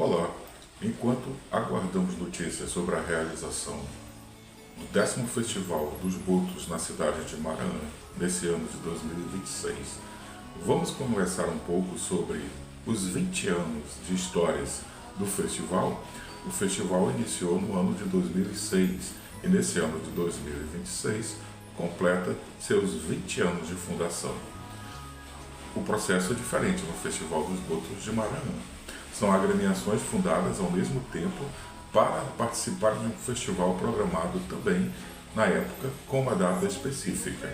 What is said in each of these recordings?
Olá, enquanto aguardamos notícias sobre a realização do 10º Festival dos Botos na cidade de Maranhão, nesse ano de 2026, vamos conversar um pouco sobre os 20 anos de histórias do festival. O festival iniciou no ano de 2006 e nesse ano de 2026 completa seus 20 anos de fundação. O processo é diferente no Festival dos Botos de Maranhão. São agremiações fundadas ao mesmo tempo para participar de um festival programado também, na época, com uma data específica.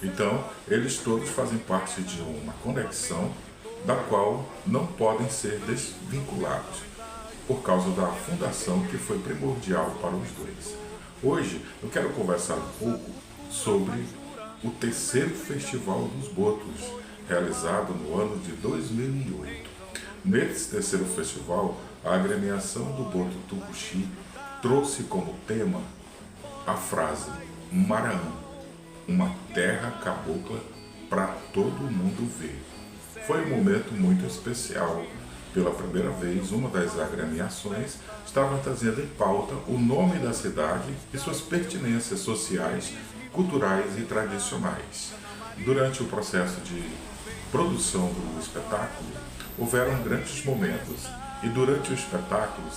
Então, eles todos fazem parte de uma conexão da qual não podem ser desvinculados, por causa da fundação que foi primordial para os dois. Hoje, eu quero conversar um pouco sobre o 3º Festival dos Botos, realizado no ano de 2008. Nesse 3º festival, a agremiação do Boto Tucuxi trouxe como tema a frase Maranhão, uma terra cabocla para todo mundo ver. Foi um momento muito especial. Pela primeira vez, uma das agremiações estava trazendo em pauta o nome da cidade e suas pertinências sociais, culturais e tradicionais. Durante o processo de produção do espetáculo, houveram grandes momentos, e durante os espetáculos,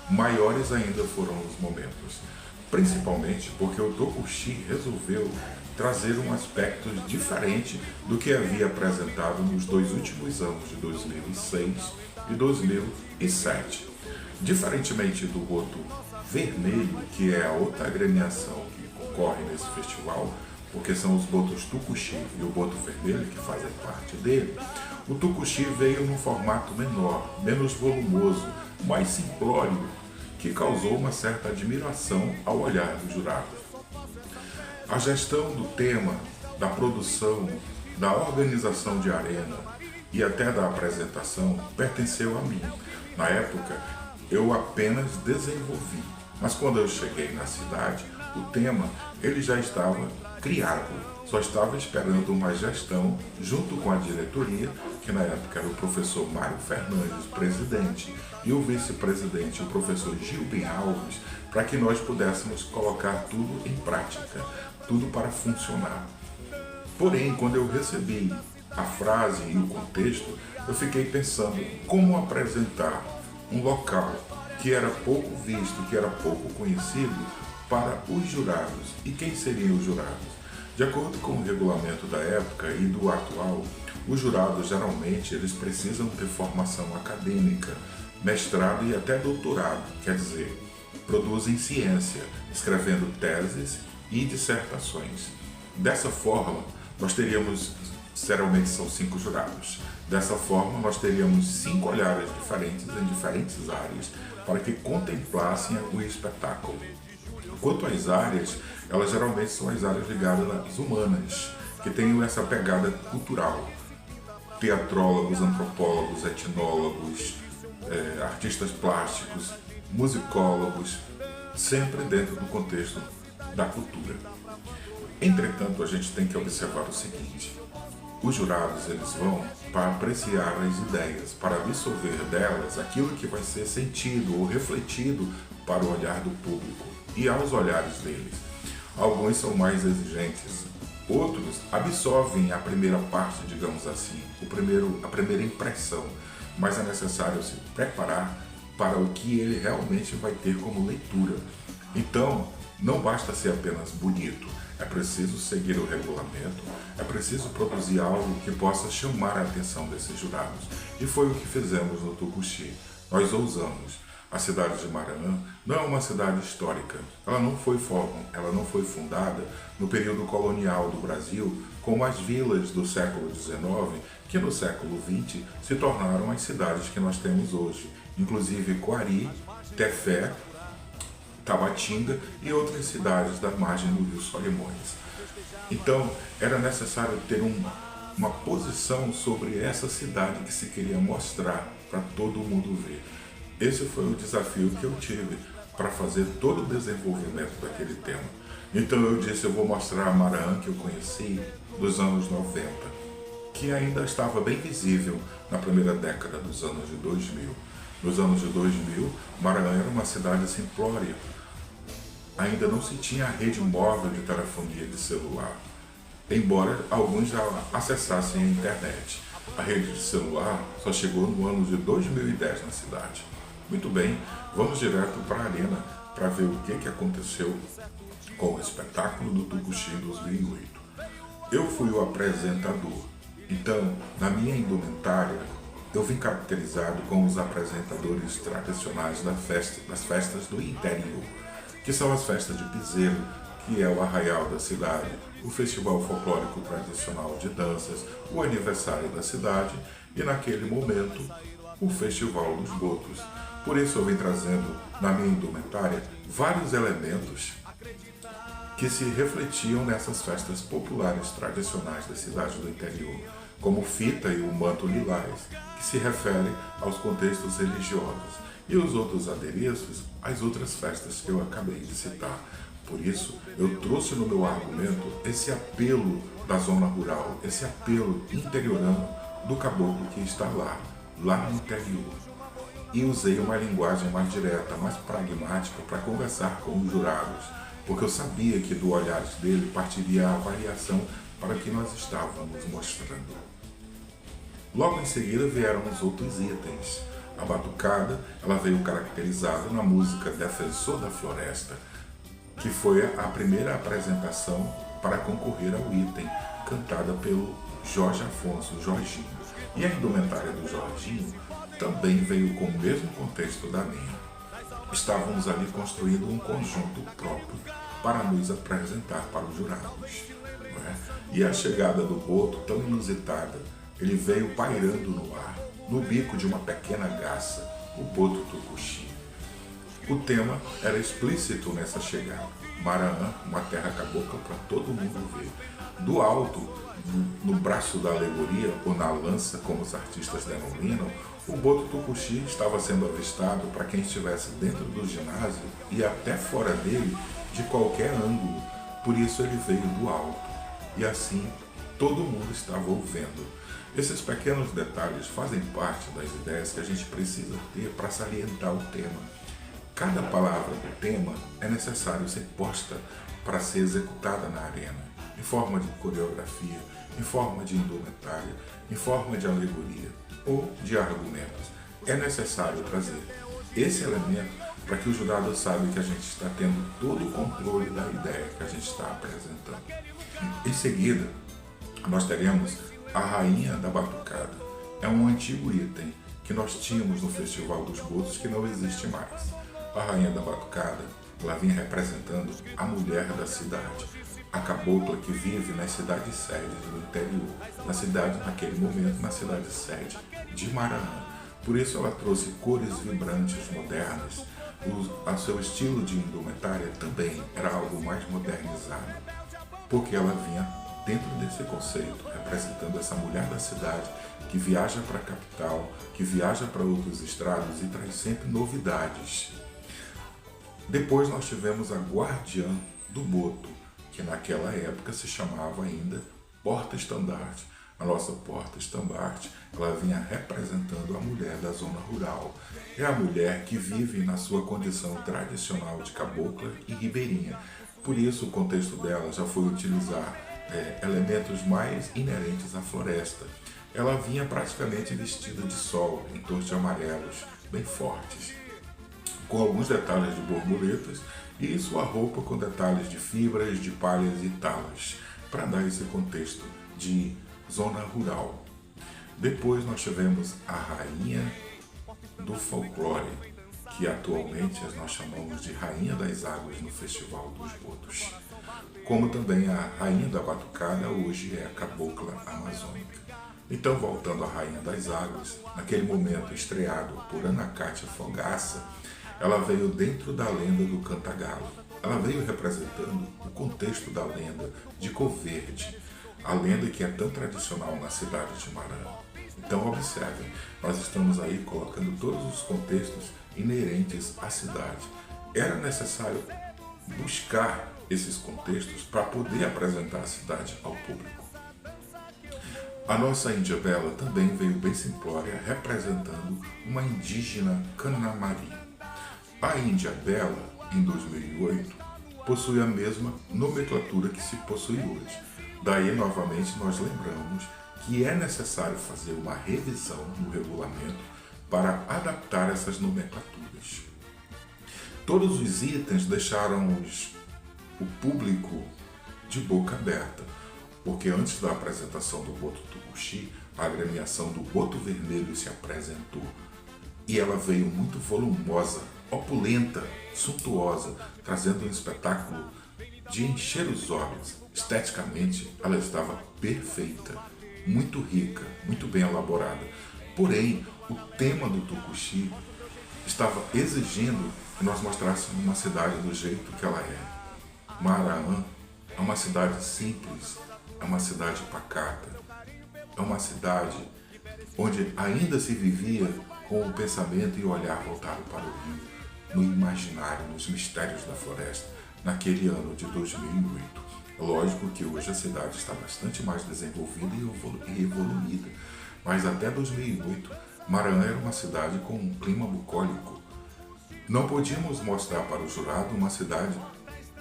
maiores ainda foram os momentos, principalmente porque o Tucuxi resolveu trazer um aspecto diferente do que havia apresentado nos 2 últimos anos de 2006 e 2007. Diferentemente do Boto Vermelho, que é a outra agremiação que concorre nesse festival, porque são os Botos Tucuxi e o Boto Vermelho que fazem parte dele, o Tucuxi veio num formato menor, menos volumoso, mais simplório, que causou uma certa admiração ao olhar dos jurados. A gestão do tema, da produção, da organização de arena e até da apresentação pertenceu a mim. Na época, eu apenas desenvolvi, mas quando eu cheguei na cidade, o tema ele já estava criado, só estava esperando uma gestão junto com a diretoria, que na época era o professor Mário Fernandes, presidente, e o vice-presidente, o professor Gilben Alves, para que nós pudéssemos colocar tudo em prática, tudo para funcionar. Porém, quando eu recebi a frase e o contexto, eu fiquei pensando como apresentar um local que era pouco visto, que era pouco conhecido, para os jurados. E quem seriam os jurados? De acordo com o regulamento da época e do atual, os jurados geralmente eles precisam ter formação acadêmica, mestrado e até doutorado, quer dizer, produzem ciência, escrevendo teses e dissertações. Dessa forma, nós teríamos, geralmente são 5 jurados, dessa forma nós teríamos 5 olhares diferentes em diferentes áreas para que contemplassem o espetáculo. Quanto às áreas, elas geralmente são as áreas ligadas às humanas, que têm essa pegada cultural. Teatrólogos, antropólogos, etnólogos, artistas plásticos, musicólogos, sempre dentro do contexto da cultura. Entretanto, a gente tem que observar o seguinte: os jurados eles vão para apreciar as ideias, para absorver delas aquilo que vai ser sentido ou refletido para o olhar do público e aos olhares deles. Alguns são mais exigentes, outros absorvem a primeira parte, digamos assim, a primeira impressão, mas é necessário se preparar para o que ele realmente vai ter como leitura. Então, não basta ser apenas bonito, é preciso seguir o regulamento, é preciso produzir algo que possa chamar a atenção desses jurados. E foi o que fizemos no Tucuxi. Nós ousamos. A cidade de Maranhão não é uma cidade histórica. Ela não foi fundada no período colonial do Brasil, como as vilas do século XIX, que no século XX se tornaram as cidades que nós temos hoje, inclusive Coari, Tefé, Tabatinga e outras cidades da margem do rio Solimões. Então, era necessário ter uma posição sobre essa cidade que se queria mostrar para todo mundo ver. Esse foi o desafio que eu tive para fazer todo o desenvolvimento daquele tema. Então eu disse, eu vou mostrar a Maranhão que eu conheci dos anos 90, que ainda estava bem visível na primeira década dos anos de 2000. Nos anos de 2000, Maranhão era uma cidade simplória. Ainda não se tinha a rede móvel de telefonia de celular, embora alguns já acessassem a internet. A rede de celular só chegou no ano de 2010 na cidade. Muito bem, vamos direto para a arena para ver o que aconteceu com o espetáculo do Tucuxi em 2008. Eu fui o apresentador, então na minha indumentária eu vim caracterizado com os apresentadores tradicionais das festas do interior, que são as festas de piseiro, que é o arraial da cidade, o festival folclórico tradicional de danças, o aniversário da cidade e, naquele momento, o festival dos botos. Por isso eu vim trazendo na minha indumentária vários elementos que se refletiam nessas festas populares tradicionais da cidade do interior, como fita e o manto lilás, que se refere aos contextos religiosos, e os outros adereços às outras festas que eu acabei de citar. Por isso, eu trouxe no meu argumento esse apelo da zona rural, esse apelo interiorano do caboclo que está lá no interior. E usei uma linguagem mais direta, mais pragmática para conversar com os jurados, porque eu sabia que do olhar dele partiria a avaliação para que nós estávamos mostrando. Logo em seguida vieram os outros itens. A batucada, ela veio caracterizada na música Defensor da Floresta, que foi a primeira apresentação para concorrer ao item, cantada pelo Jorge Afonso, Jorginho. E a indumentária do Jorginho também veio com o mesmo contexto da minha. Estávamos ali construindo um conjunto próprio para nos apresentar para os jurados. Não é? E a chegada do boto, tão inusitada, ele veio pairando no ar, no bico de uma pequena garça, o boto Tucuxi. O tema era explícito nessa chegada. Maranhão, uma terra cabocla para todo mundo ver. Do alto, no braço da alegoria, ou na lança, como os artistas denominam, o boto Tucuxi estava sendo avistado para quem estivesse dentro do ginásio e até fora dele, de qualquer ângulo. Por isso ele veio do alto. E assim, todo mundo estava ouvindo. Esses pequenos detalhes fazem parte das ideias que a gente precisa ter para salientar o tema. Cada palavra do tema é necessário ser posta para ser executada na arena, em forma de coreografia, em forma de indumentária, em forma de alegoria ou de argumentos. É necessário trazer esse elemento para que o jurado saiba que a gente está tendo todo o controle da ideia que a gente está apresentando. Em seguida, nós teremos a Rainha da Batucada. É um antigo item que nós tínhamos no Festival dos Botos que não existe mais. A Rainha da Batucada, ela vinha representando a mulher da cidade, a cabocla que vive nas cidades sedes do interior, na cidade, naquele momento, na cidade sede de Maranhão. Por isso ela trouxe cores vibrantes, modernas. O seu estilo de indumentária também era algo mais modernizado, porque ela vinha dentro desse conceito, representando essa mulher da cidade que viaja para a capital, que viaja para outros estados e traz sempre novidades. Depois nós tivemos a Guardiã do Boto, que naquela época se chamava ainda Porta-Estandarte. A nossa Porta-Estandarte, ela vinha representando a mulher da zona rural. É a mulher que vive na sua condição tradicional de cabocla e ribeirinha. Por isso o contexto dela já foi utilizar elementos mais inerentes à floresta. Ela vinha praticamente vestida de sol, em tons de amarelos, bem fortes, com alguns detalhes de borboletas e sua roupa com detalhes de fibras, de palhas e talas, para dar esse contexto de zona rural. Depois nós tivemos a Rainha do Folclore, que atualmente nós chamamos de Rainha das Águas no Festival dos Botos. Como também a Rainha da Batucada hoje é a Cabocla Amazônica. Então, voltando à Rainha das Águas, naquele momento estreado por Ana Cátia Fogaça, ela veio dentro da lenda do Cantagalo. Ela veio representando o contexto da lenda de Coverde, a lenda que é tão tradicional na cidade de Maranhão. Então observem, nós estamos aí colocando todos os contextos inerentes à cidade. Era necessário buscar esses contextos para poder apresentar a cidade ao público. A nossa Índia Bela também veio bem simplória, representando uma indígena Canamari. A Índia Bela, em 2008, possui a mesma nomenclatura que se possui hoje. Daí, novamente, nós lembramos que é necessário fazer uma revisão no regulamento para adaptar essas nomenclaturas. Todos os itens deixaram o público de boca aberta, porque antes da apresentação do Boto Tucuxi, a agremiação do Boto Vermelho se apresentou e ela veio muito volumosa, opulenta, suntuosa, trazendo um espetáculo de encher os olhos. Esteticamente, ela estava perfeita, muito rica, muito bem elaborada. Porém, o tema do Tucuxi estava exigindo que nós mostrássemos uma cidade do jeito que ela é. Maraã é uma cidade simples, é uma cidade pacata, é uma cidade onde ainda se vivia com o pensamento e o olhar voltado para o rio, no imaginário, nos mistérios da floresta, naquele ano de 2008. Lógico que hoje a cidade está bastante mais desenvolvida e evoluída, mas até 2008, Maraã era uma cidade com um clima bucólico. Não podíamos mostrar para o jurado uma cidade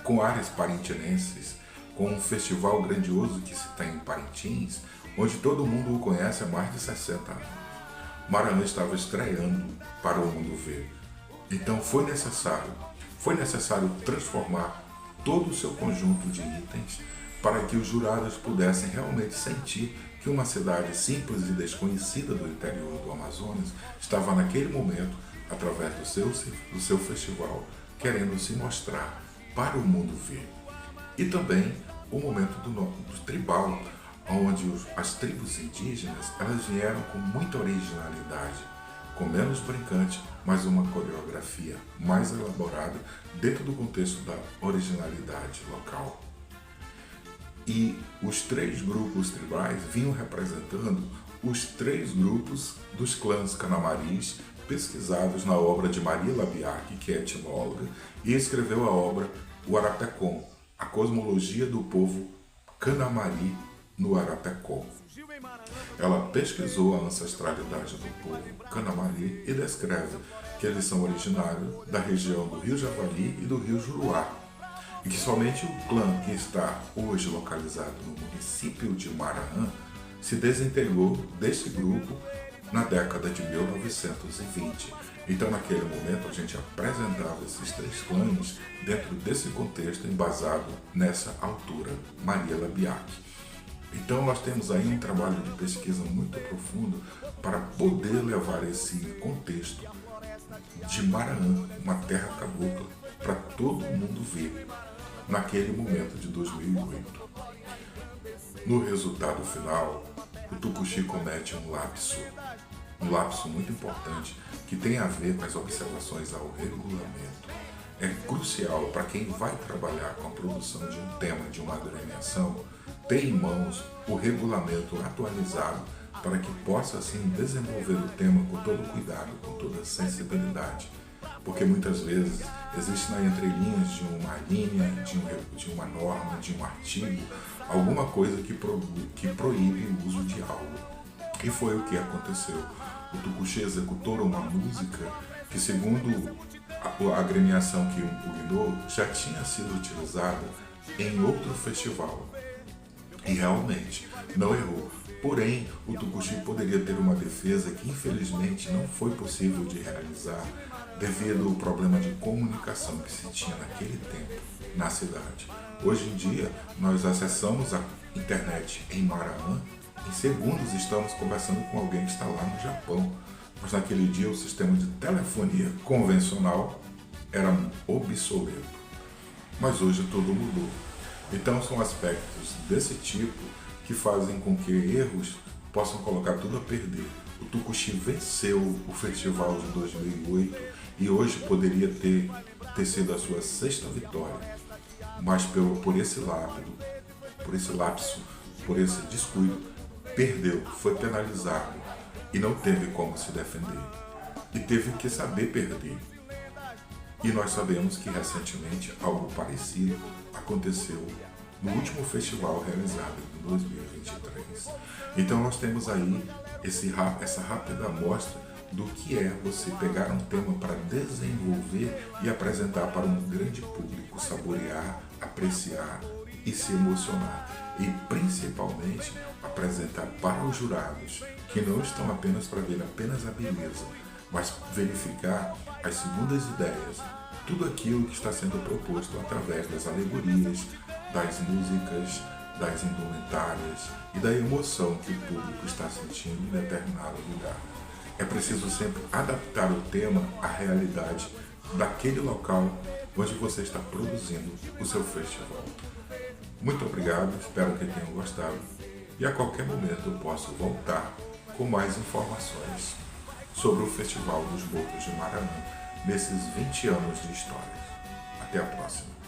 com áreas parintinenses, com um festival grandioso que se tem em Parintins, onde todo mundo o conhece há mais de 60 anos. Maraã estava estreando para o mundo ver. Então foi necessário transformar todo o seu conjunto de itens para que os jurados pudessem realmente sentir que uma cidade simples e desconhecida do interior do Amazonas estava naquele momento, através do seu festival, querendo se mostrar para o mundo ver. E também o momento do tribal, onde as tribos indígenas elas vieram com muita originalidade, com menos brincante, mas uma coreografia mais elaborada dentro do contexto da originalidade local. E os 3 grupos tribais vinham representando os 3 grupos dos clãs Canamaris, pesquisados na obra de Maria Labiak, que é etnóloga, e escreveu a obra O Arapecon, a cosmologia do povo Canamari no Arapecon. Ela pesquisou a ancestralidade do povo Canamari e descreve que eles são originários da região do Rio Javari e do Rio Juruá, e que somente o clã que está hoje localizado no município de Maraã se desintegrou desse grupo na década de 1920. Então, naquele momento, a gente apresentava esses 3 clãs dentro desse contexto embasado nessa autora, Maria Labiak. Então, nós temos aí um trabalho de pesquisa muito profundo para poder levar esse contexto de Maraã, uma terra cabocla, para todo mundo ver naquele momento de 2008. No resultado final, o Tucuxi comete um lapso muito importante que tem a ver com as observações ao regulamento. É crucial para quem vai trabalhar com a produção de um tema de uma agremiação ter em mãos o regulamento atualizado para que possa assim desenvolver o tema com todo cuidado, com toda sensibilidade. Porque muitas vezes existe nas entrelinhas de uma linha, de uma norma, de um artigo, alguma coisa que proíbe o uso de algo. E foi o que aconteceu. O Tucuxi executou uma música que, segundo a agremiação que o impugnou, já tinha sido utilizada em outro festival. E realmente, não errou. Porém, o Tucuxi poderia ter uma defesa que infelizmente não foi possível de realizar devido ao problema de comunicação que se tinha naquele tempo na cidade. Hoje em dia, nós acessamos a internet em Maraã, em segundos estamos conversando com alguém que está lá no Japão. Mas naquele dia o sistema de telefonia convencional era obsoleto. Mas hoje tudo mudou. Então são aspectos desse tipo que fazem com que erros possam colocar tudo a perder. O Tucuxi venceu o festival de 2008 e hoje poderia ter sido a sua 6ª vitória. Mas por esse lapso, por esse descuido, perdeu, foi penalizado e não teve como se defender. E teve que saber perder. E nós sabemos que recentemente algo parecido aconteceu no último festival realizado em 2023. Então nós temos aí essa rápida amostra do que é você pegar um tema para desenvolver e apresentar para um grande público, saborear, apreciar e se emocionar. E principalmente apresentar para os jurados, que não estão apenas para ver apenas a beleza, mas verificar as segundas ideias, tudo aquilo que está sendo proposto através das alegorias, das músicas, das indumentárias e da emoção que o público está sentindo em determinado lugar. É preciso sempre adaptar o tema à realidade daquele local onde você está produzindo o seu festival. Muito obrigado, espero que tenham gostado e a qualquer momento eu posso voltar com mais informações sobre o Festival dos Botos de Maranhão nesses 20 anos de história. Até a próxima.